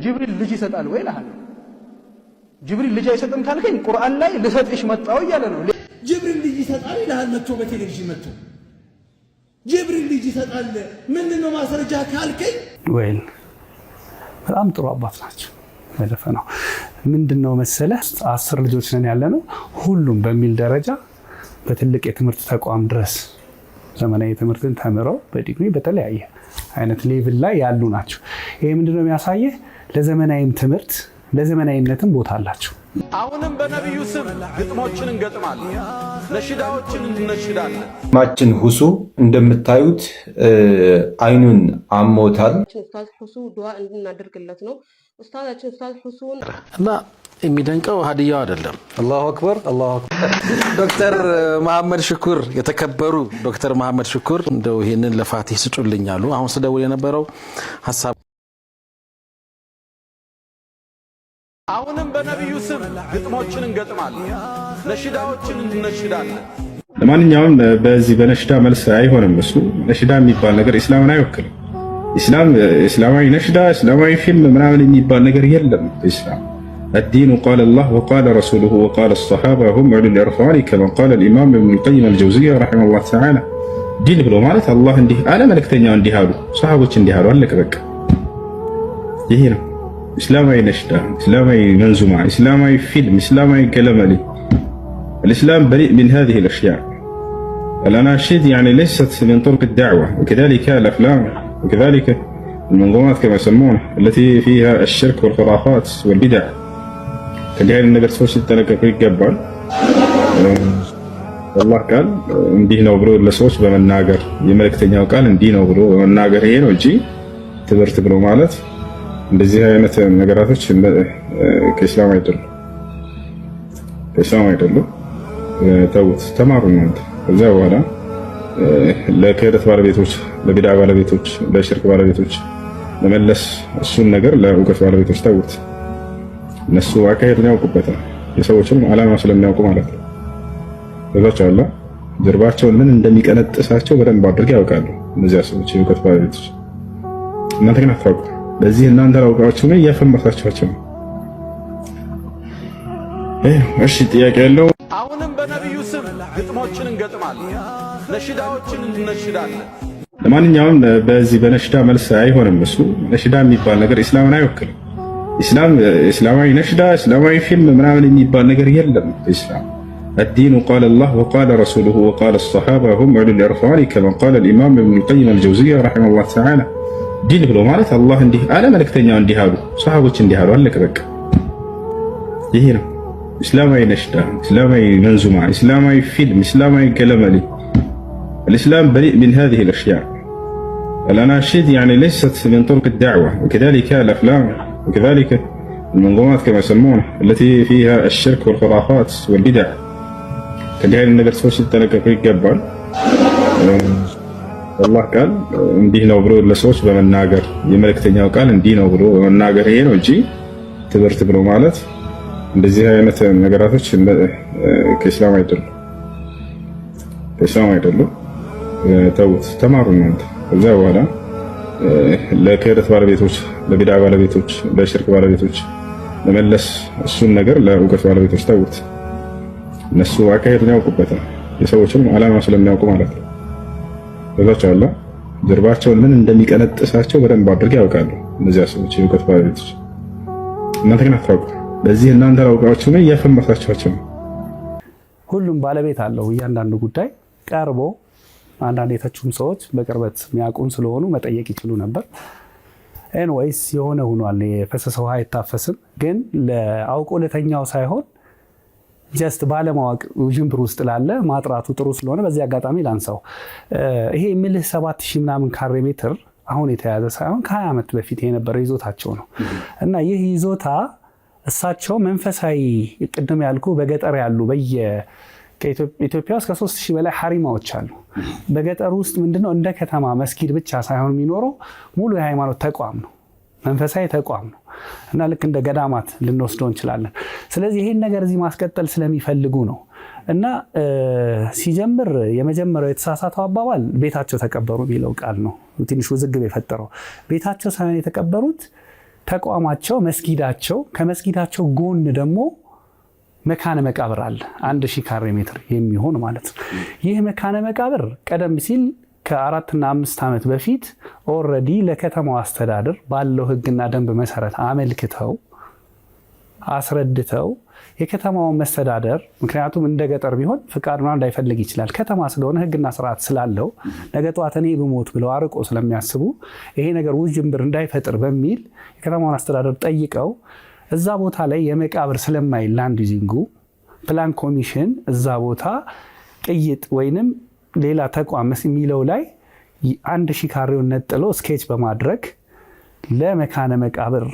ጅብሪል ልጅ ይሰጣል ወይ ለሐለ ጅብሪል ልጅ አይሰጥም ካልከኝ ቁርአን ላይ ልሰጥሽ መጣው ይያለ ነው። ጅብሪል ልጅ ይሰጣል ይላል መጥቶ በቴሌቪዥን መጥቶ ጅብሪል ልጅ ይሰጣል ምንድነው ማስረጃ ካልከኝ ወይ በጣም ጥሩ አባት ናቸው። መደፈናው ምንድነው መሰለ 10 ልጆች ነን ያለነው ሁሉም በሚል ደረጃ በትልቅ የትምህርት ተቋም ድረስ ዘመናዊ ትምህርትን ተምረው በዲግሪ በተለያየ አይነት ሌቭል ላይ ያሉ ናቸው። ይሄ ምንድነው የሚያሳየው ለዘመናዊም ትምህርት ለዘመናዊነትም ቦታ አላቸው። አሁንም በነብዩ ስም ግጥሞችን እንገጥማለን፣ ነሽዳዎችን እንነሽዳለን። ማችን ሁሱ እንደምታዩት አይኑን አሞታል። ኡስታዝ ሁሱ ዱዓ እንድናደርግለት ነው። ኡስታዛችን ኡስታዝ ሁሱን እና የሚደንቀው ሀዲያው አይደለም። አላሁ አክበር አላሁ አክበር። ዶክተር መሐመድ ሽኩር የተከበሩ ዶክተር መሐመድ ሽኩር እንደው ይሄንን ለፋቲህ ስጡልኝ አሉ። አሁን ስደውል የነበረው ሐሳብ አሁንም በነብዩ ስም ግጥሞችን እንገጥማለን፣ ነሽዳዎችን እንነሽዳለን። ለማንኛውም በዚህ በነሽዳ መልስ አይሆንም። እሱ ነሽዳ የሚባል ነገር ኢስላምን አይወክልም። እስላማዊ ነሽዳ እስላማዊ ፊልም ምናምን የሚባል ነገር የለም። ኢስላም الدين قال الله وقال رسوله وقال الصحابة هم أولو الإرفان كما قال الإمام ابن القيم الجوزية رحمه الله تعالى دين ብሎ ማለት አላህ እንዲህ አለ መልእክተኛው እንዲህ አሉ ሰሃቦች እንዲህ አሉ አለቀ በቃ ይሄ ነው إسلامي نشدة إسلامي منزومة إسلامي فيلم إسلامي كلاملي الإسلام بريء من هذه الأشياء. الأناشيد يعني ليست من طرق الدعوة وكذلك الأفلام وكذلك المنظومات كما يسمونها التي فيها الشرك والخرافات والبدع اللي هي النبي صلى الله عليه وسلم يقبل الله قال ندينا وبرو لسوش بمناجر يملك تنياو قال ندينا وبرو بمناجر هنا وجي تبرت برو مالت እንደዚህ አይነት ነገራቶች ከእስላም አይደሉም። ተውት ተማሩ እናንተ። ከዛ በኋላ ለክህደት ባለቤቶች፣ ለቢድዓ ባለቤቶች፣ ለሽርክ ባለቤቶች ለመለስ እሱን ነገር ለእውቀት ባለቤቶች ተውት። እነሱ አካሄዱን ያውቁበታል። የሰዎችንም ዓላማ ስለሚያውቁ ማለት ነው። በዛቻላ ጀርባቸውን ምን እንደሚቀነጥሳቸው በደንብ አድርገው ያውቃሉ እነዚያ ሰዎች የእውቀት ባለቤቶች። እናንተ ግን አታውቁ። ለዚህ እናንተ አውቃችሁ ነው እያፈመሳችኋቸው ነው። እሺ ጥያቄ ያለው አሁንም በነብዩ ስም ግጥሞችን እንገጥማለን፣ ነሽዳዎችን እንነሽዳለን። ለማንኛውም በዚህ በነሽዳ መልስ አይሆንም። እሱ ነሽዳ የሚባል ነገር ኢስላምን አይወክልም። እስላማዊ ነሽዳ እስላማዊ ፊልም ምናምን የሚባል ነገር የለም። ኢስላም الدين قال الله وقال رسوله وقال الصحابة هم أولو الإرفان كما قال الإمام ابن القيم الجوزية رحمه الله تعالى دين ብሎ ማለት አላህ እንዲህ አለ መልእክተኛው እንዲህ አሉ ሰሃቦች እንዲህ አሉ አለቀ በቃ ይሄ ነው እስላማዊ ነሽዳ እስላማዊ መንዙማ እስላማዊ ፊልም እስላማዊ كلاملي الإسلام بريء من هذه الأشياء. الأناشيد يعني ليست من طرق الدعوة وكذلك الأفلام وكذلك المنظومات كما يسمونها التي فيها الشرك والخرافات والبدع اللي هي النبي صلى الله عليه وسلم يقبل الله قال እንዲህ ነው ብሎ ለሰዎች በመናገር የመልእክተኛው ቃል እንዲህ ነው ብሎ በመናገር ይሄ ነው እንጂ ትምህርት ብሎ ማለት እንደዚህ አይነት ነገራቶች ከእስላም አይደሉም። ተውት ተማሩ እናንተ። ከዛ በኋላ ለክህደት ባለቤቶች፣ ለቢድዓ ባለቤቶች፣ ለሽርክ ባለቤቶች ለመለስ እሱን ነገር ለእውቀት ባለቤቶች ተውት። እነሱ አካሄዱን ያውቁበታል። የሰዎችንም ዓላማ ስለሚያውቁ ማለት ነው። በዛቻላ ጀርባቸውን ምን እንደሚቀነጥሳቸው በደንብ አድርገው ያውቃሉ እነዚያ ሰዎች የእውቀት ባለቤቶች። እናንተ ግን አታውቁ። ለዚህ እናንተ አውቃችሁ ነው እያፈመሳችኋቸው ነው። ሁሉም ባለቤት አለው እያንዳንዱ ጉዳይ ቀርቦ አንዳንድ የተቹም ሰዎች በቅርበት የሚያውቁን ስለሆኑ መጠየቅ ይችሉ ነበር። ኤንዌይስ የሆነ ሆኗል። የፈሰሰ ውሃ አይታፈስም። ግን ለአውቆ ለተኛው ሳይሆን ጀስት ባለማወቅ ጅምብር ውስጥ ላለ ማጥራቱ ጥሩ ስለሆነ በዚህ አጋጣሚ ላንሳው። ይሄ ምልህ 7000 ምናምን ካሬ ሜትር አሁን የተያዘ ሳይሆን ከ20 ዓመት በፊት የነበረ ይዞታቸው ነው እና ይህ ይዞታ እሳቸው መንፈሳዊ ቅድም ያልኩ በገጠር ያሉ ኢትዮጵያ ውስጥ ከ3000 በላይ ሐሪማዎች አሉ። በገጠር ውስጥ ምንድነው እንደ ከተማ መስጊድ ብቻ ሳይሆን የሚኖረው ሙሉ የሃይማኖት ተቋም ነው፣ መንፈሳዊ ተቋም ነው እና ልክ እንደ ገዳማት ልንወስደው እንችላለን። ስለዚህ ይሄን ነገር እዚህ ማስቀጠል ስለሚፈልጉ ነው እና ሲጀምር የመጀመሪያው የተሳሳተው አባባል ቤታቸው ተቀበሩ የሚለው ቃል ነው ትንሽ ውዝግብ የፈጠረው። ቤታቸው ሳይሆን የተቀበሩት ተቋማቸው መስጊዳቸው ከመስጊዳቸው ጎን ደግሞ መካነ መቃብር አለ 1000 ካሬ ሜትር የሚሆን ማለት ነው። ይህ መካነ መቃብር ቀደም ሲል ከ4 እና 5 ዓመት በፊት ኦልሬዲ ለከተማው አስተዳደር ባለው ህግና ደንብ መሰረት አመልክተው አስረድተው የከተማውን መስተዳደር ምክንያቱም እንደ ገጠር ቢሆን ፍቃድ ምናምን እንዳይፈልግ ይችላል። ከተማ ስለሆነ ህግና ስርዓት ስላለው ነገ ጧት እኔ ብሞት ብለው አርቆ ስለሚያስቡ ይሄ ነገር ውዥንብር እንዳይፈጥር በሚል የከተማውን አስተዳደር ጠይቀው እዛ ቦታ ላይ የመቃብር ስለማይል ላንድ ዩዚንጉ ፕላን ኮሚሽን እዛ ቦታ ቅይጥ ወይንም ሌላ ተቋም የሚለው ላይ 1000 ካሬውን ነጥሎ ስኬች በማድረግ ለመካነ መቃብር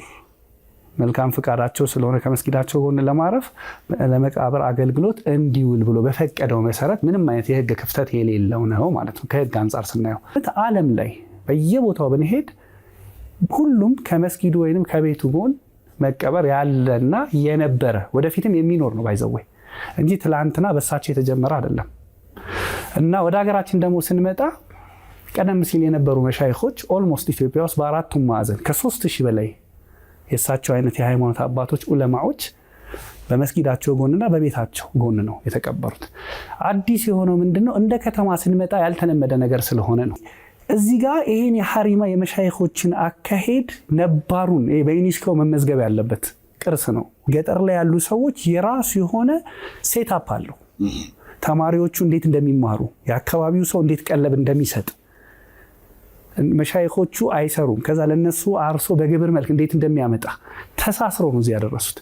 መልካም ፍቃዳቸው ስለሆነ ከመስጊዳቸው ጎን ለማረፍ ለመቃብር አገልግሎት እንዲውል ብሎ በፈቀደው መሰረት ምንም አይነት የህግ ክፍተት የሌለው ነው ማለት ነው። ከህግ አንጻር ስናየው ዓለም ላይ በየቦታው ብንሄድ ሁሉም ከመስጊዱ ወይንም ከቤቱ ጎን መቀበር ያለና የነበረ ወደፊትም የሚኖር ነው ባይዘው እንጂ ትላንትና በሳቸው የተጀመረ አይደለም። እና ወደ ሀገራችን ደግሞ ስንመጣ ቀደም ሲል የነበሩ መሻይኾች ኦልሞስት ኢትዮጵያ ውስጥ በአራቱም ማዕዘን ከ3000 በላይ የሳቸው አይነት የሃይማኖት አባቶች ዑለማዎች በመስጊዳቸው ጎንና በቤታቸው ጎን ነው የተቀበሩት። አዲስ የሆነው ምንድነው እንደ ከተማ ስንመጣ ያልተለመደ ነገር ስለሆነ ነው። እዚህ ጋር ይሄን የሐሪማ የመሻይኾችን አካሄድ ነባሩን በዩኔስኮ መመዝገብ ያለበት ቅርስ ነው። ገጠር ላይ ያሉ ሰዎች የራሱ የሆነ ሴታፕ አለው። ተማሪዎቹ እንዴት እንደሚማሩ የአካባቢው ሰው እንዴት ቀለብ እንደሚሰጥ መሻይኾቹ አይሰሩም። ከዛ ለነሱ አርሶ በግብር መልክ እንዴት እንደሚያመጣ ተሳስረው ነው እዚህ ያደረሱት።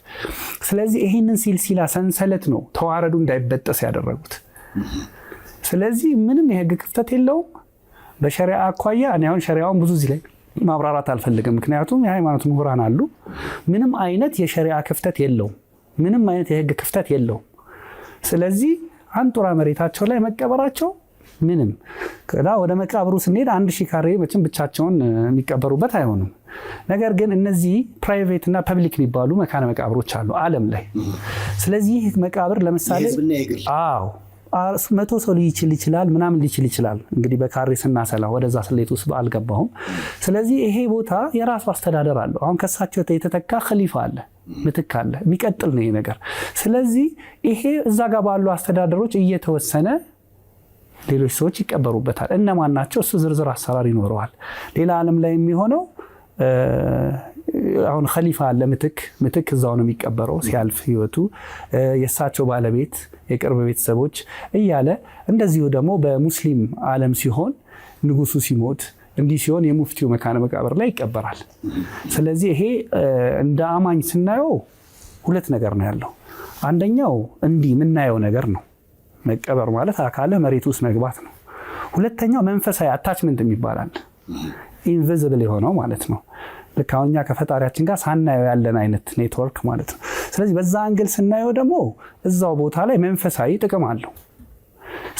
ስለዚህ ይሄንን ሲልሲላ ሰንሰለት ነው ተዋረዱ እንዳይበጠስ ያደረጉት። ስለዚህ ምንም የህግ ክፍተት የለውም በሸሪዓ አኳያ። እኔ አሁን ሸሪዓውን ብዙ እዚህ ላይ ማብራራት አልፈልግም፣ ምክንያቱም የሃይማኖት ምሁራን አሉ። ምንም አይነት የሸሪዓ ክፍተት የለውም፣ ምንም አይነት የህግ ክፍተት የለውም። ስለዚህ አንጡራ መሬታቸው ላይ መቀበራቸው ምንም ከዳ ወደ መቃብሩ ስንሄድ 1000 ካሬ መቼም ብቻቸውን የሚቀበሩበት አይሆንም። ነገር ግን እነዚህ ፕራይቬት እና ፐብሊክ የሚባሉ መካነ መቃብሮች አሉ ዓለም ላይ። ስለዚህ መቃብር ለምሳሌ 100 ሰው ሊችል ይችላል ምናምን ሊችል ይችላል። እንግዲህ በካሬ ስናሰላ ወደዛ ስሌት ውስጥ አልገባሁም። ስለዚህ ይሄ ቦታ የራሱ አስተዳደር አለው። አሁን ከሳቸው የተተካ ኸሊፋ አለ፣ ምትክ አለ፣ የሚቀጥል ነው ይሄ ነገር። ስለዚህ ይሄ እዛ ጋር ባሉ አስተዳደሮች እየተወሰነ ሌሎች ሰዎች ይቀበሩበታል። እነማን ናቸው? እሱ ዝርዝር አሰራር ይኖረዋል። ሌላ ዓለም ላይ የሚሆነው አሁን ኸሊፋ አለ፣ ምትክ እዛው ነው የሚቀበረው ሲያልፍ ህይወቱ፣ የእሳቸው ባለቤት፣ የቅርብ ቤተሰቦች እያለ እንደዚሁ ደግሞ በሙስሊም ዓለም ሲሆን ንጉሱ ሲሞት እንዲህ ሲሆን የሙፍቲው መካነ መቃብር ላይ ይቀበራል። ስለዚህ ይሄ እንደ አማኝ ስናየው ሁለት ነገር ነው ያለው። አንደኛው እንዲህ የምናየው ነገር ነው፣ መቀበር ማለት አካለ መሬት ውስጥ መግባት ነው። ሁለተኛው መንፈሳዊ አታችመንት የሚባላል ኢንቪዚብል የሆነው ማለት ነው። ልክ አሁን እኛ ከፈጣሪያችን ጋር ሳናየው ያለን አይነት ኔትወርክ ማለት ነው። ስለዚህ በዛ አንግል ስናየው ደግሞ እዛው ቦታ ላይ መንፈሳዊ ጥቅም አለው።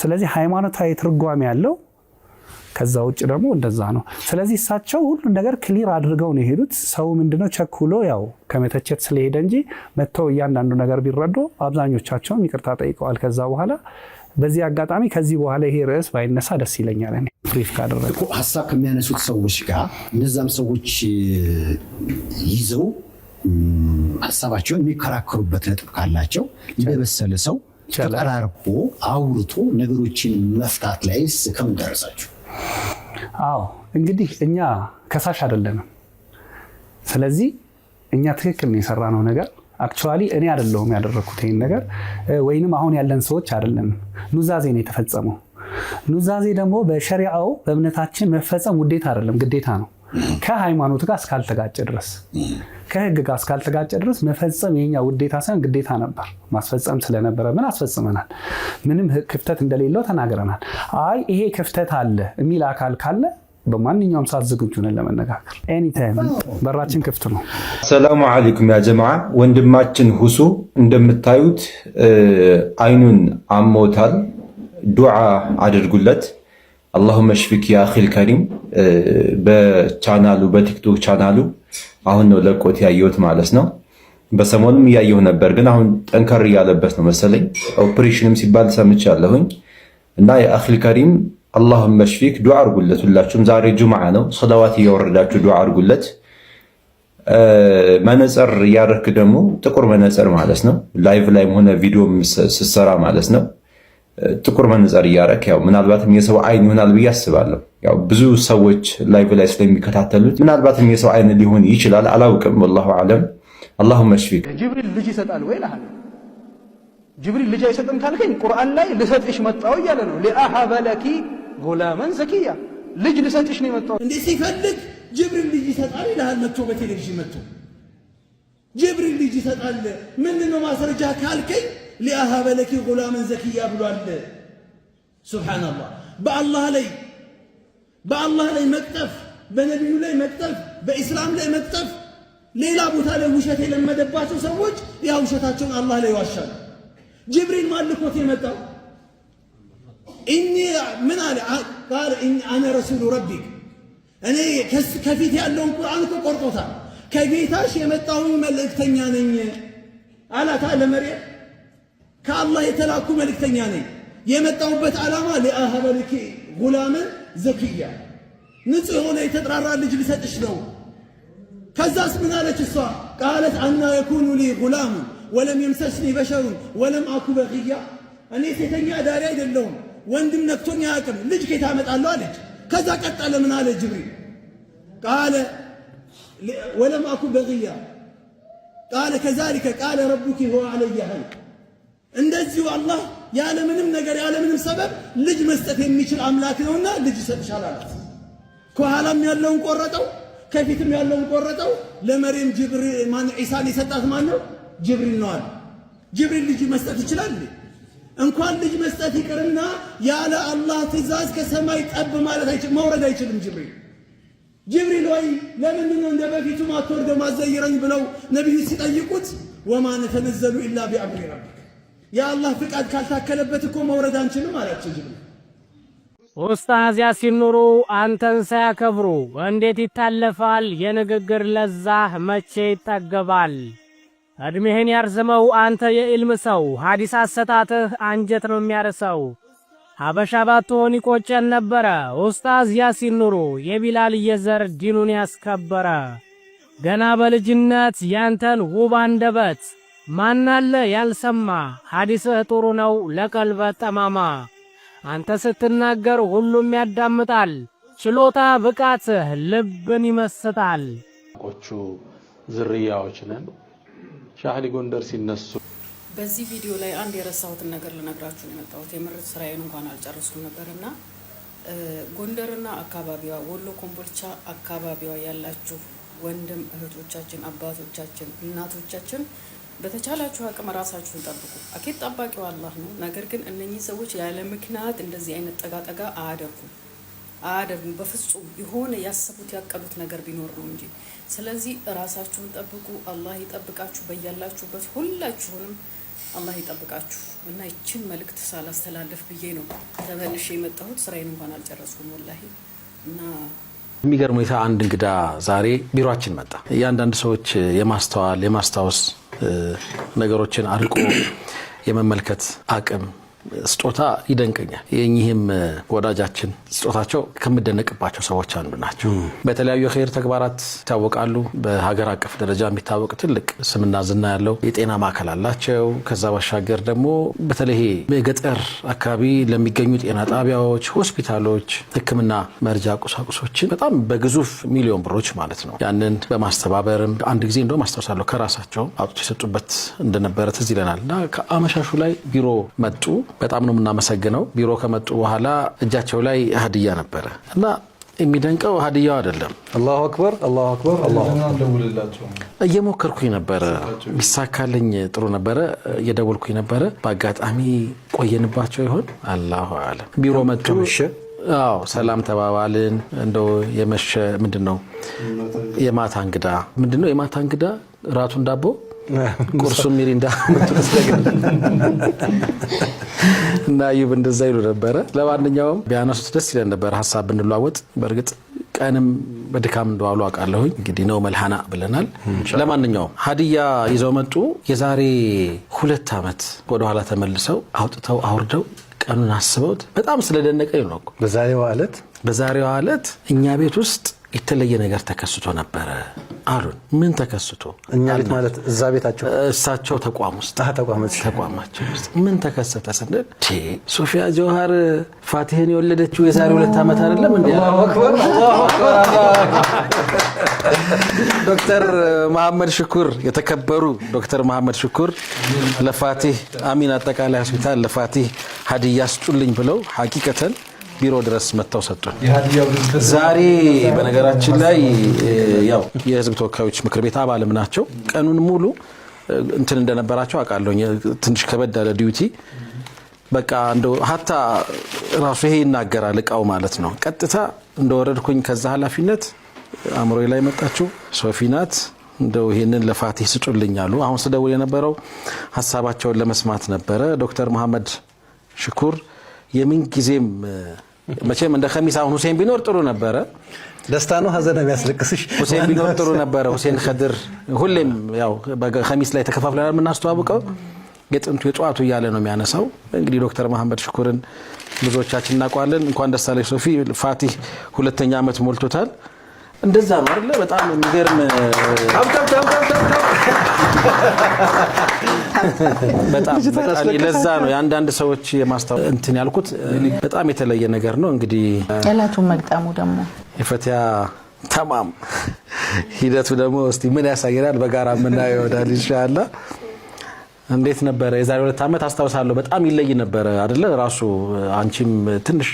ስለዚህ ሃይማኖታዊ ትርጓሜ ያለው ከዛ ውጭ ደግሞ እንደዛ ነው። ስለዚህ እሳቸው ሁሉ ነገር ክሊር አድርገው ነው የሄዱት። ሰው ምንድነው ቸኩሎ ያው ከመተቸት ስለሄደ እንጂ መተው እያንዳንዱ ነገር ቢረዱ አብዛኞቻቸውም ይቅርታ ጠይቀዋል ከዛ በኋላ። በዚህ አጋጣሚ ከዚህ በኋላ ይሄ ርዕስ ባይነሳ ደስ ይለኛል። እኔ ፍሪፍ ካደረገ ሐሳብ ከሚያነሱት ሰዎች ጋር እነዛም ሰዎች ይዘው ሐሳባቸውን የሚከራከሩበት ነጥብ ካላቸው እንደበሰለ ሰው ተቀራርቦ አውርቶ ነገሮችን መፍታት ላይ ከምን ደረሳችሁ? አዎ እንግዲህ እኛ ከሳሽ አይደለንም። ስለዚህ እኛ ትክክል ነው የሰራነው ነገር። አክቹአሊ እኔ አይደለሁም ያደረኩት ይሄን ነገር ወይንም አሁን ያለን ሰዎች አይደለም። ኑዛዜ ነው የተፈጸመው። ኑዛዜ ደግሞ በሸሪዓው በእምነታችን መፈጸም ውዴታ አይደለም ግዴታ ነው። ከሃይማኖት ጋር እስካልተጋጨ ድረስ ከህግ ጋር እስካልተጋጨ ድረስ መፈጸም የኛ ውዴታ ሳይሆን ግዴታ ነበር። ማስፈጸም ስለነበረ ምን አስፈጽመናል። ምንም ክፍተት እንደሌለው ተናግረናል። አይ ይሄ ክፍተት አለ የሚል አካል ካለ በማንኛውም ሰዓት ዝግጁ ነን ለመነጋገር። ኤኒ ታይም በራችን ክፍት ነው። ሰላሙ አለይኩም ያ ጀማዓ። ወንድማችን ሁሱ እንደምታዩት አይኑን አሞታል። ዱዓ አድርጉለት። አላሁመ ሽፊክ ያ አኺል ከሪም። በቻናሉ በቲክቶክ ቻናሉ አሁን ነው ለቆት ያየሁት ማለት ነው። በሰሞኑም እያየሁ ነበር፣ ግን አሁን ጠንከር እያለበት ነው መሰለኝ። ኦፕሬሽንም ሲባል ሰምቻለሁኝ እና ያ አኺል ከሪም አላሁመ ሽፊክ ዱዓ አድርጉለት። ሁላችሁም ዛሬ ጁምዓ ነው፣ ሰላዋት እያወረዳችሁ ዱዓ አድርጉለት። መነጽር እያደረክ ደግሞ ጥቁር መነጽር ማለት ነው። ላይቭ ላይም ሆነ ቪዲዮም ስትሰራ ማለት ነው ጥቁር መነጽር እያደረክ ያው ምናልባትም የሰው አይን ይሆናል ብዬ አስባለሁ። ያው ብዙ ሰዎች ላይቭ ላይ ስለሚከታተሉት ምናልባትም የሰው አይን ሊሆን ይችላል፣ አላውቅም። ወላሁ አለም። አላሁመ ሽፊክ። ጅብሪል ልጅ ይሰጣል ወይ እልሃለሁ። ጅብሪል ልጅ አይሰጥም ካልከኝ ቁርአን ላይ ልሰጥሽ መጣሁ እያለ ነው። ሊአሀበ ለኪ ጉላመን ዘኪያ፣ ልጅ ልሰጥሽ ነው የመጣው። እንዴ ሲፈልግ ጅብሪል ልጅ ይሰጣል ይልሃል መጥቶ በቴሌቪዥን መጥቶ ጅብሪል ልጅ ይሰጣል። ምንድነው ማስረጃ ካልከኝ ሊአሀበ ለኪ ጉላመን ዘኪያ ብሏል። ሱብሃንአላህ። በአላህ ላይ መቅጠፍ፣ በነቢዩ ላይ መቅጠፍ፣ በኢስላም ላይ መቅጠፍ፣ ሌላ ቦታ ላይ ውሸት የለመደባቸው ሰዎች ያ ውሸታቸውን አላህ ላይ ይዋሻሉ። ጅብሪል ማልኮት የመጣው ምን አለ? ቃል አነ ረሱሉ ረቢክ፣ እኔ ከፊት ያለውን ቁርአን እኮ ቆርጦታል። ከጌታሽ የመጣሁኝ መልእክተኛ ነኝ አላት አለ መርየም። ከአላህ የተላኩ መልእክተኛ ነኝ። የመጣሁበት ዓላማ ሊአሀበ ለኪ ጉላመን ዘኪያ፣ ንጹሕ የሆነ የተጥራራ ልጅ ልሰጥሽ ነው። ከዛስ ምን አለች እሷ? ቃለት አና የኩኑ ሊ ጉላሙ ወለም የምሰስኒ በሸሩን ወለም አኩ በግያ፣ እኔ ሴተኛ ዳሪ አይደለሁም፣ ወንድም ነክቶኝ አያውቅም፣ ልጅ ከየት አመጣለሁ አለች። ከዛ ቀጠለ ምን አለ ጅብሪል? ቃለ ወለም አኩ በግያ ቃለ ከዛሊከ ቃለ ረቡኪ ሁወ ዐለየ ሀይን። እንደዚሁ አላህ ያለምንም ነገር ያለምንም ሰበብ ልጅ መስጠት የሚችል አምላክ ነውና ልጅ ይሰጥሻል አላት። ከኋላም ያለውን ቆረጠው፣ ከፊትም ያለውን ቆረጠው። ለመርየም ዒሳን የሰጣት ማን ነው? ጅብሪል ነው አለ። ጅብሪል ልጅ መስጠት ይችላል? እንኳን ልጅ መስጠት ይቅርና ያለ አላህ ትእዛዝ ከሰማይ ጠብ ማለት መውረድ አይችልም ጅብሪል። ጅብሪል ወይ ለምንድን ነው እንደ በፊቱ ማትወርደው ማዘይረኝ ብለው ነቢዩ ሲጠይቁት ወማ ነተነዘሉ ኢላ ቢአምሪ ረቢክ፣ የአላህ ፍቃድ ካልታከለበት እኮ መውረድ አንችልም አላቸው ጅብሪል። ኡስታዝ ያሲን ኑሩ አንተን ሳያከብሩ እንዴት ይታለፋል? የንግግር ለዛህ መቼ ይጠገባል? እድሜህን ያርዝመው አንተ የዕልም ሰው፣ ሐዲስ አሰጣትህ አንጀት ነው የሚያርሰው። ሀበሻ ባትሆን ይቆጨን ነበረ። ኡስታዝ ያሲን ኑሩ የቢላል የዘር ዲኑን ያስከበረ፣ ገና በልጅነት ያንተን ውብ አንደበት ማናለ ያልሰማ? ሐዲስህ ጥሩ ነው ለቀልበ ጠማማ፣ አንተ ስትናገር ሁሉም ያዳምጣል። ችሎታ ብቃትህ ልብን ይመስጣል። ቆቹ ዝርያዎች ነን። ሻህሊ ጎንደር ሲነሱ በዚህ ቪዲዮ ላይ አንድ የረሳሁትን ነገር ልነግራችሁ ነው የመጣሁት። የምርት ስራዬን እንኳን አልጨረስኩም ነበርና ጎንደርና አካባቢዋ፣ ወሎ ኮምቦልቻ አካባቢዋ ያላችሁ ወንድም እህቶቻችን፣ አባቶቻችን፣ እናቶቻችን በተቻላችሁ አቅም ራሳችሁን ጠብቁ። አኬት ጠባቂው አላህ ነው። ነገር ግን እነኚህ ሰዎች ያለ ምክንያት እንደዚህ አይነት ጠጋጠጋ አያደርጉም በፍጹም። የሆነ ያሰቡት ያቀዱት ነገር ቢኖር ነው እንጂ። ስለዚህ ራሳችሁን ጠብቁ። አላህ ይጠብቃችሁ። በያላችሁበት ሁላችሁንም አላህ ይጠብቃችሁ። እና ይችን መልእክት ሳላስተላልፍ ብዬ ነው ተመልሼ የመጣሁት። ስራዬን እንኳን አልጨረስኩም ወላሂ። እና የሚገርም ሁኔታ አንድ እንግዳ ዛሬ ቢሮአችን መጣ። እያንዳንድ ሰዎች የማስተዋል የማስታወስ ነገሮችን አርቆ የመመልከት አቅም ስጦታ ይደንቀኛል። የኚህም ወዳጃችን ስጦታቸው ከምደነቅባቸው ሰዎች አንዱ ናቸው። በተለያዩ የኸይር ተግባራት ይታወቃሉ። በሀገር አቀፍ ደረጃ የሚታወቅ ትልቅ ስምና ዝና ያለው የጤና ማዕከል አላቸው። ከዛ ባሻገር ደግሞ በተለይ በገጠር አካባቢ ለሚገኙ ጤና ጣቢያዎች፣ ሆስፒታሎች ሕክምና መርጃ ቁሳቁሶችን በጣም በግዙፍ ሚሊዮን ብሮች ማለት ነው ያንን በማስተባበርም አንድ ጊዜ እንደውም አስታውሳለሁ ከራሳቸው አውጥቶ የሰጡበት እንደነበረ ትዝ ይለናል። እና ከአመሻሹ ላይ ቢሮ መጡ። በጣም ነው የምናመሰግነው። ቢሮ ከመጡ በኋላ እጃቸው ላይ ሀዲያ ነበረ እና የሚደንቀው ሀዲያው አይደለም። አላሁ አክበር አላሁ አክበር አላሁ አክበር። እየሞከርኩኝ ነበረ፣ ቢሳካልኝ ጥሩ ነበረ። እየደወልኩኝ ነበረ። በአጋጣሚ ቆየንባቸው ይሆን አላሁ አለም። ቢሮ መጡ። አዎ ሰላም ተባባልን። እንደው የመሸ ምንድነው የማታ እንግዳ ምንድነው የማታ እንግዳ ራቱን ዳቦ ቁርሱ ሚሪንዳ እና ይብ እንደዛ ይሉ ነበረ። ለማንኛውም ቢያነሱት ደስ ይለን ነበር ሐሳብ ብንለዋወጥ። በእርግጥ ቀንም በድካም እንደዋሉ አውቃለሁኝ። እንግዲህ ነው መልሃና ብለናል። ለማንኛውም ሀዲያ ይዘው መጡ። የዛሬ 2 ዓመት ወደ ኋላ ተመልሰው አውጥተው አውርደው ቀኑን አስበውት በጣም ስለደነቀኝ ነው። በዛሬዋ ዕለት እኛ ቤት ውስጥ የተለየ ነገር ተከስቶ ነበረ አሉን። ምን ተከስቶ? እኛ ቤት ማለት እዛ ቤታቸው እሳቸው ተቋማቸው ምን ተከሰተ ስንል ሶፊያ ጀውሃር ፋቲህን የወለደችው የዛሬ 2 ዓመት አይደለም እንዴ? አላሁ አክበር አላሁ አክበር። ዶክተር መሐመድ ሽኩር የተከበሩ ዶክተር መሐመድ ሽኩር ለፋቲህ አሚን አጠቃላይ ሆስፒታል ለፋቲህ ሀዲያ ስጡልኝ ብለው ሐቂቀተን ቢሮ ድረስ መጥተው ሰጡን። ዛሬ በነገራችን ላይ ያው የህዝብ ተወካዮች ምክር ቤት አባልም ናቸው። ቀኑን ሙሉ እንትን እንደነበራቸው አውቃለሁ። ትንሽ ከበድ ያለ ዲዩቲ በቃ እንደው ሀታ ራሱ ይሄ ይናገራል እቃው ማለት ነው። ቀጥታ እንደወረድኩኝ ከዛ ኃላፊነት አምሮይ ላይ መጣችሁ ሶፊናት እንደው ይሄንን ለፋቲህ ስጡልኝ አሉ። አሁን ስደውል የነበረው ሐሳባቸውን ለመስማት ነበረ። ዶክተር መሐመድ ሽኩር የምን ጊዜም መቼም እንደ ኸሚስ አሁን ሁሴን ቢኖር ጥሩ ነበረ። ደስታ ነው ሀዘን የሚያስለቅስሽ? ሁሴን ቢኖር ጥሩ ነበረ። ሁሴን ኸድር ሁሌም ያው በኸሚስ ላይ ተከፋፍለናል የምናስተዋውቀው የጥንቱ የጧቱ እያለ ነው የሚያነሳው። እንግዲህ ዶክተር መሐመድ ሽኩርን ብዙዎቻችን እናውቀዋለን። እንኳን ደስ አለሽ ሶፊ፣ ፋቲህ 2ኛ ዓመት ሞልቶታል። እንደዛ ነው አይደለ? በጣም የሚገርም በጣም ለዛ ነው የአንዳንድ ሰዎች የማስተዋወቅ እንትን ያልኩት በጣም የተለየ ነገር ነው። እንግዲህ እለቱን መግጠሙ ደግሞ የፈቲያ ተማም ሂደቱ ደግሞ እስቲ ምን ያሳየናል በጋራ የምናየው ይሆናል ኢንሻአላህ። እንዴት ነበረ የዛሬ 2 ዓመት አስታውሳለሁ። በጣም ይለይ ነበረ አይደለ? ራሱ አንቺም ትንሽ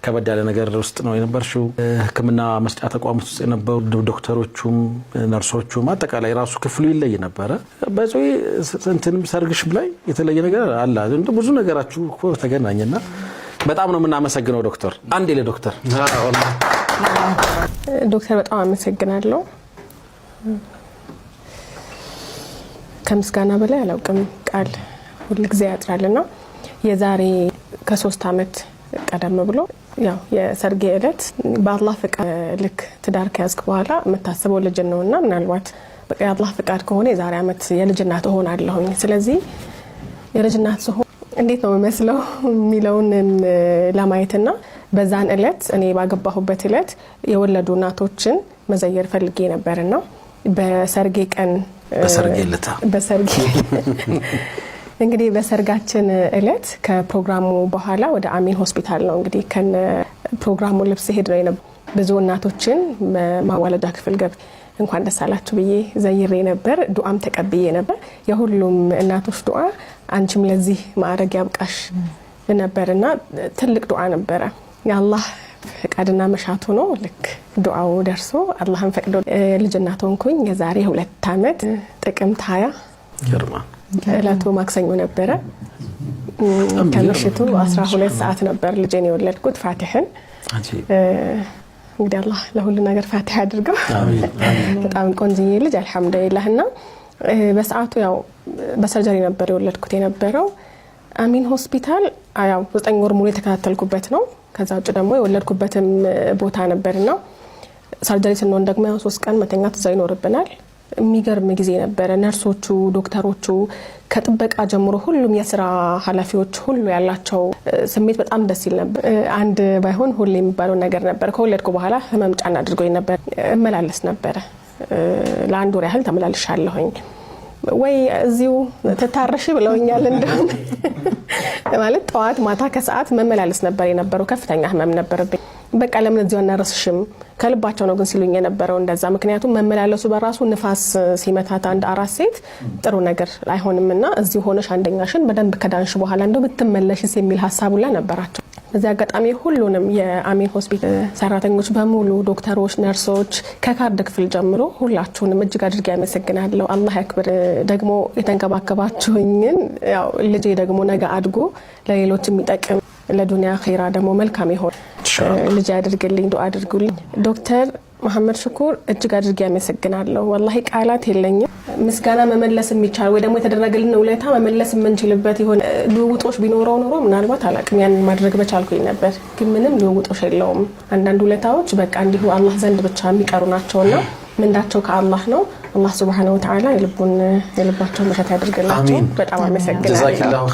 ከበድ ያለ ነገር ውስጥ ነው የነበርሽው። ሕክምና መስጫ ተቋም ውስጥ የነበሩ ዶክተሮቹም ነርሶቹም አጠቃላይ ራሱ ክፍሉ ይለይ ነበረ። በዚህ እንትንም ሰርግሽ ላይ የተለየ ነገር አለ። እንደ ብዙ ነገራችሁ እኮ ተገናኘና በጣም ነው የምናመሰግነው ዶክተር። አንዴ ለዶክተር በጣም አመሰግናለሁ። ከምስጋና በላይ አላውቅም። ቃል ሁሉ ጊዜ ያጥራልና የዛሬ ከ3 ዓመት ቀደም ብሎ ያው የሰርጌ ዕለት በአላህ ፍቃድ ልክ ትዳር ከያዝክ በኋላ የምታስበው ልጅ ነውና ምናልባት በቃ የአላህ ፍቃድ ከሆነ የዛሬ ዓመት የልጅ እናት እሆናለሁኝ። ስለዚህ የልጅ እናት ስሆን እንዴት ነው መስለው የሚለውን ለማየትና በዛን ዕለት እኔ ባገባሁበት ዕለት የወለዱ እናቶችን መዘየር ፈልጌ ነበርና በሰርጌ ቀን በሰርጌ እንግዲህ በሰርጋችን ዕለት ከፕሮግራሙ በኋላ ወደ አሚን ሆስፒታል ነው እንግዲህ ከነ ፕሮግራሙ ልብስ ሄድ ነው የነበረው። ብዙ እናቶችን ማዋለጃ ክፍል ገብ እንኳን ደስ አላችሁ ብዬ ዘይሬ ነበር። ዱዓም ተቀብዬ ነበር። የሁሉም እናቶች ዱዓ አንቺም ለዚህ ማዕረግ ያብቃሽ ነበርና ትልቅ ዱዓ ነበረ። የአላህ ፍቃድና መሻቱ ነው። ልክ ዱዓው ደርሶ አላህን ፈቅዶ ልጅ እናት ሆንኩኝ። የዛሬ 2 ዓመት ጥቅምት 20 ገርማ እለቱ ማክሰኞ ነበረ። ከምሽቱ 12 ሰዓት ነበር ልጄን የወለድኩት ፋቲህን። እንግዲህ አላህ ለሁሉ ነገር ፋቲህ አድርገው በጣም ቆንጆዬ ልጅ አልহামዱሊላህና በሰዓቱ ያው በሰርጀሪ ነበር የወለድኩት የነበረው አሚን ሆስፒታል። ያው 9 ወር ሙሉ የተከታተልኩበት ነው። ከዛ ውጭ ደግሞ የወለድኩበትም ቦታ ነበርና ሰርጀሪ ስንሆን ደግሞ 3 ቀን መተኛት እዛ ይኖርብናል። የሚገርም ጊዜ ነበር። ነርሶቹ ዶክተሮቹ ከጥበቃ ጀምሮ ሁሉም የሥራ ኃላፊዎች ሁሉ ያላቸው ስሜት በጣም ደስ ይል ነበር። አንድ ባይሆን ሁሉ የሚባለው ነገር ነበር። ከወለድኩ በኋላ ህመም ጫና አድርጎኝ ነበር። እመላለስ ነበር። ለአንድ ወር ያህል ተመላልሻለሁኝ። ወይ እዚሁ ተታረሽ ብለውኛል። እንደውም ማለት ጠዋት ማታ ከሰዓት መመላለስ ነበር የነበረው። ከፍተኛ ህመም ነበርብኝ። በቃ ለምን እዚሁ እናረስሽም ከልባቸው ነው ግን ሲሉኝ የነበረው እንደዛ። ምክንያቱም መመላለሱ በራሱ ንፋስ ሲመታት አንድ አራስ ሴት ጥሩ ነገር አይሆንምና እዚሁ ሆነሽ አንደኛሽን በደንብ ከዳንሽ በኋላ እንደው ብትመለሽስ የሚል ሐሳቡ ላይ ነበራቸው። በዚህ አጋጣሚ ሁሉንም የአሚን ሆስፒታል ሰራተኞች በሙሉ ዶክተሮች፣ ነርሶች ከካርድ ክፍል ጀምሮ ሁላችሁንም እጅግ አድርጌ አመሰግናለሁ። አላህ ያክብር። ደግሞ የተንከባከባችሁኝን ያው ልጄ ደግሞ ነገ አድጎ ለሌሎች የሚጠቅም ለዱንያ ኸይራ ደግሞ መልካም ይሆን ልጅ ያድርግልኝ። ዱአ አድርጉልኝ። ዶክተር መሐመድ ሽኩር እጅግ አድርጌ አመሰግናለሁ። ወላሂ ቃላት የለኝም። ምስጋና መመለስ የሚቻል ወይ ደግሞ የተደረገልን ውለታ መመለስ የምንችልበት ይሆን ልውውጦች ቢኖረው ኖሮ ምናልባት አላቅም ያን ማድረግ በቻልኩኝ ነበር። ግን ምንም ልውውጦች የለውም። አንዳንድ ውለታዎች በቃ እንዲሁ አላህ ዘንድ ብቻ የሚቀሩ ናቸውና ምንዳቸው ከአላህ ነው። አላህ Subhanahu Wa Ta'ala የልባቸውን መሻት ያድርግላቸው። በጣም አመሰግናለሁ።